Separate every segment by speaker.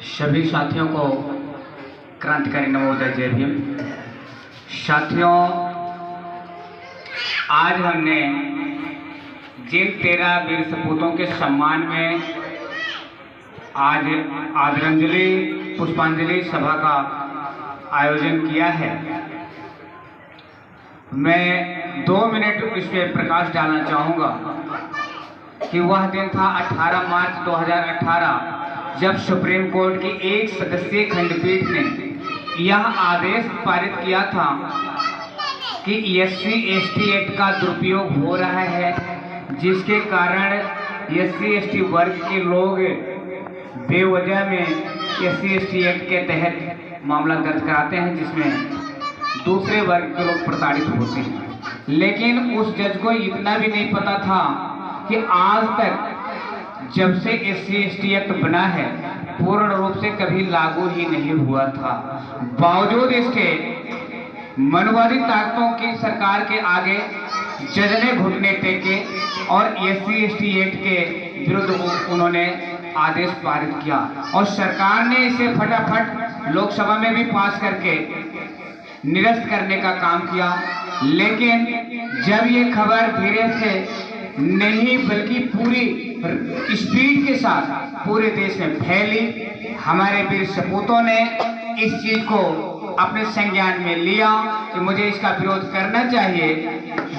Speaker 1: सभी साथियों को क्रांतिकारी नवोदय जय भीम। साथियों, आज हमने जिन 13 वीर सपूतों के सम्मान में आज आदरांजलि पुष्पांजलि सभा का आयोजन किया है, मैं 2 मिनट इस पर प्रकाश डालना चाहूँगा कि वह दिन था 18 मार्च 2018 जब सुप्रीम कोर्ट की एक सदस्यीय खंडपीठ ने यह आदेश पारित किया था कि SC/ST एक्ट का दुरुपयोग हो रहा है, जिसके कारण SC/ST वर्ग के लोग बेवजह में SC/ST एक्ट के तहत मामला दर्ज कराते हैं, जिसमें दूसरे वर्ग के लोग प्रताड़ित होते हैं। लेकिन उस जज को इतना भी नहीं पता था कि आज तक जब से SC/ST एक्ट बना है पूर्ण रूप से कभी लागू ही नहीं हुआ था। बावजूद इसके मनवादी ताकतों की सरकार के आगे जज ने घुटने टेके और SC/ST एक्ट के विरुद्ध उन्होंने आदेश पारित किया और सरकार ने इसे फटाफट लोकसभा में भी पास करके निरस्त करने का काम किया। लेकिन जब ये खबर धीरे से नहीं बल्कि पूरी स्पीड के साथ पूरे देश में फैली, हमारे वीर सपूतों ने इस चीज को अपने संज्ञान में लिया कि मुझे इसका विरोध करना चाहिए,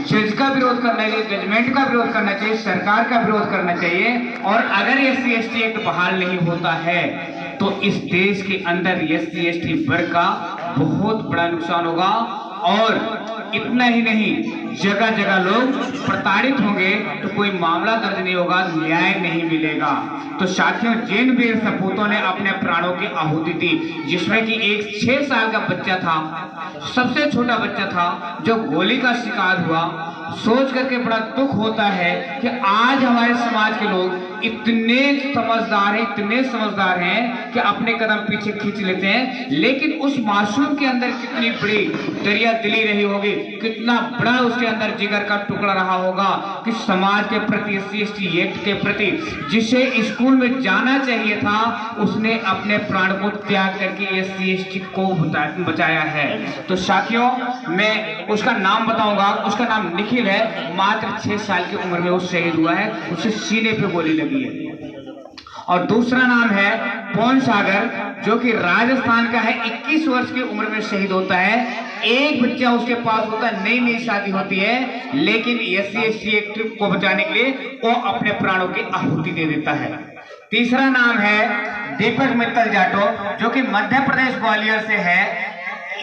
Speaker 1: जज का विरोध करना चाहिए, जजमेंट का विरोध करना चाहिए, सरकार का विरोध करना चाहिए। और अगर SC/ST एक्ट बहाल नहीं होता है तो इस देश के अंदर SC/ST वर्ग का बहुत बड़ा नुकसान होगा और इतना ही नहीं, जगह जगह लोग प्रताड़ित होंगे, तो कोई मामला दर्ज नहीं होगा, न्याय नहीं मिलेगा। तो साथियों, जिन वीर सपूतों ने अपने प्राणों की आहुति दी, जिसमें कि एक 6 साल का बच्चा था, सबसे छोटा बच्चा था, जो गोली का शिकार हुआ, सोच करके बड़ा दुख होता है कि आज हमारे समाज के लोग इतने समझदार हैं कि अपने कदम पीछे खींच लेते हैं। लेकिन उस मासूम के अंदर कितनी बड़ी दरिया दिली रही होगी, कितना बड़ा उसके अंदर जिगर का टुकड़ा रहा होगा कि समाज के प्रति, SC/ST एक्ट के प्रति, जिसे स्कूल में जाना चाहिए था, उसने अपने प्राण को त्याग करके SC/ST को बचाया है। तो साथियों, मैं उसका नाम बताऊंगा, उसका नाम निखिल है, मात्र 6 साल की उम्र में वो शहीद हुआ है, उसे सीने पे गोली लगी है। और दूसरा नाम है पवन सागर, जो कि राजस्थान का है, 21 वर्ष की उम्र में शहीद होता है। एक बच्चा उसके पास होता है, नई शादी होती है, लेकिन SC/ST एक्ट को बचाने के लिए वो अपने प्राणों की आहुति दे देता है। तीसरा नाम है दीपक मित्तल जाटो, जो कि मध्य प्रदेश ग्वालियर से है।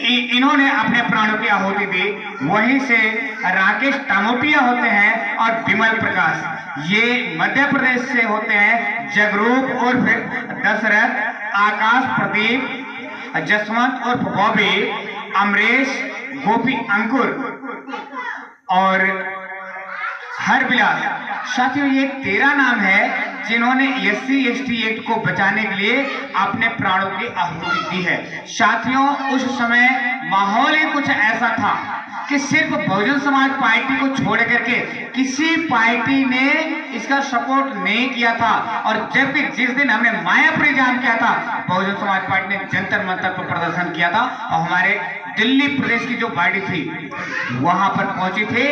Speaker 1: इन्होंने अपने प्राणों की आहुति दी। वहीं से राकेश टामोटिया होते हैं और विमल प्रकाश, ये मध्य प्रदेश से होते हैं। जगरूप उर्फ दशरथ, आकाश प्रदीप, जसवंत उर्फ बॉबी, अमरेश, गोपी अंकुर और हरविलास। साथियों, ये 13 नाम है जिन्होंने SC/ST एक्ट को बचाने के लिए अपने प्राणों की आहुति दी है। साथियों, उस समय माहौल ही कुछ ऐसा था कि सिर्फ बहुजन समाज पार्टी को छोड़ करके किसी पार्टी ने इसका सपोर्ट नहीं किया था। और जबकि जिस दिन हमने मायापुरी जाम किया था, बहुजन समाज पार्टी ने जंतर मंतर पर प्रदर्शन किया था और हमारे दिल्ली प्रदेश की जो पार्टी थी वहां पर पहुंची थी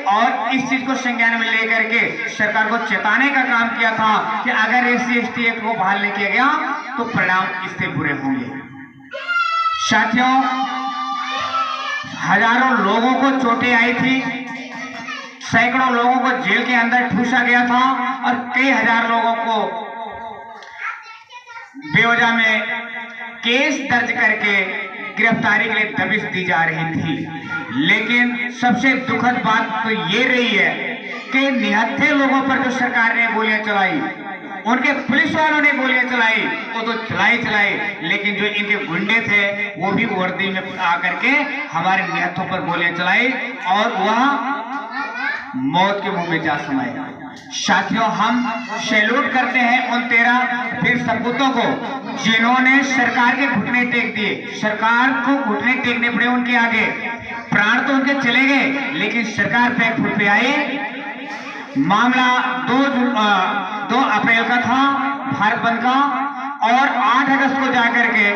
Speaker 1: और इस चीज को संज्ञान में लेकर के सरकार को चेताने का काम किया था कि अगर SC/ST एक्ट को बहाल नहीं किया गया तो परिणाम इससे बुरे होंगे। साथियों, हजारों लोगों को चोटें आई थी, सैकड़ों लोगों को जेल के अंदर ठूसा गया था और कई हजार लोगों को बेवजह में केस दर्ज करके गिरफ्तारी के लिए दबिश दी जा रही थी। लेकिन सबसे दुखद बात तो ये रही है कि निहत्थे लोगों पर जो सरकार ने गोलियां चलाई, उनके पुलिस वालों ने गोलियां चलाई, वो तो चलाई, लेकिन जो इनके गुंडे थे वो भी वर्दी में आकर के हमारे निहत्थों पर गोलियां चलाई और वह मौत के मुंह में जा समाये। साथियों, हम सैल्यूट करते हैं उन 13 वीर सपूतों को जिन्होंने सरकार के घुटने टेक दिए। सरकार को घुटने टेकने पड़े उनके आगे, प्राण तो उनके चले गए, लेकिन सरकार बैक फुट पे आई। मामला 2 अप्रैल का था, भारत बंद का, और 8 अगस्त को जाकर के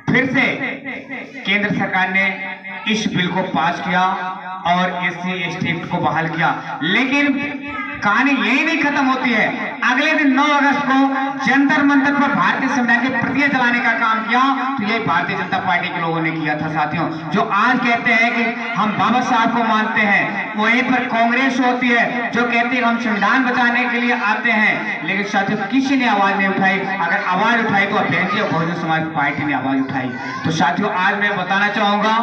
Speaker 1: फिर से केंद्र सरकार ने इस बिल को पास किया और SC/ST एक्ट को बहाल किया। लेकिन कहानी यही नहीं खत्म होती है। अगले दिन 9 अगस्त को जंतर मंतर पर भारतीय संविधान की प्रतियां जलाने का काम किया, तो यही भारतीय जनता पार्टी के लोगों ने किया था साथियों। जो आज कहते हैं कि हम बाबा साहब को मानते हैं, वहीं पर कांग्रेस होती है जो कहती है हम संविधान बचाने के लिए आते हैं। लेकिन साथियों किसी ने आवाज नहीं उठाई। अगर आवाज उठाई तो अभ्यंजी और बहुजन समाज पार्टी ने आवाज उठाई। तो साथियों आज मैं बताना चाहूंगा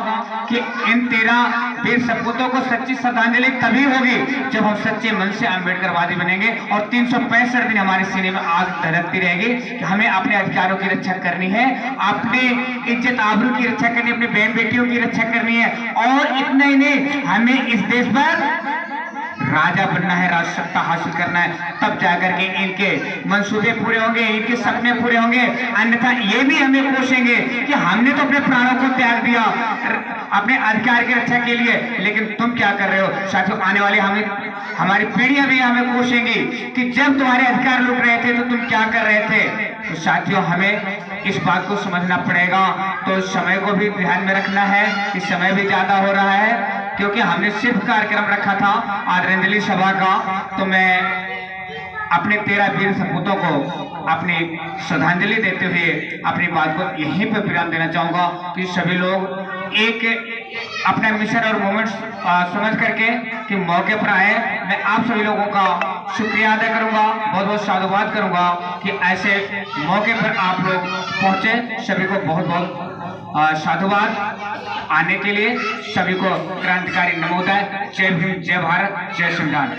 Speaker 1: कि इन 13 वीर सपूतों को सच्ची श्रद्धांजलि तभी होगी जब हम सच्चे मन से अम्बेडकरवादी बनेंगे और 365 दिन हमारे सीने में आग धड़कती रहेगी कि हमें अपने अधिकारों की रक्षा करनी है, अपनी इज्जत आबरू की रक्षा करनी है, अपनी बहन बेटियों की रक्षा करनी है। और इतना ही नहीं, हमें इस देश पर राजा बनना है, राज सत्ता हासिल करना है। तब जाकर के इनके मंसूबे पूरे होंगे, इनके सपने पूरे होंगे। अन्यथा ये भी हमें कोसेंगे कि हमने तो अपने प्राणों को त्याग दिया अपने अधिकार की रक्षा के लिए, लेकिन तुम क्या कर रहे हो। साथियों आने वाली हमारी पीढ़ियां भी हमें कोसेंगी कि जब तुम्हारे अधिकार लूट रहे थे तो तुम क्या कर रहे थे। तो साथियों हमें इस बात को समझना पड़ेगा। तो समय को भी ध्यान में रखना है कि समय भी ज्यादा हो रहा है, क्योंकि हमने सिर्फ कार्यक्रम रखा था आदरांजलि सभा का। तो मैं अपने 13 वीर सपूतों को अपनी श्रद्धांजलि देते हुए अपनी बात को यहीं पर विराम देना चाहूंगा कि सभी लोग एक अपना मिशन और मोमेंट समझ करके कि मौके पर आए। मैं आप सभी लोगों का शुक्रिया अदा करूंगा, बहुत बहुत साधुवाद करूंगा कि ऐसे मौके पर आप लोग पहुंचे। सभी को बहुत बहुत साधुवाद आने के लिए। सभी को क्रांतिकारी नमोदय। जय भीम, जय भारत, जय संविधान।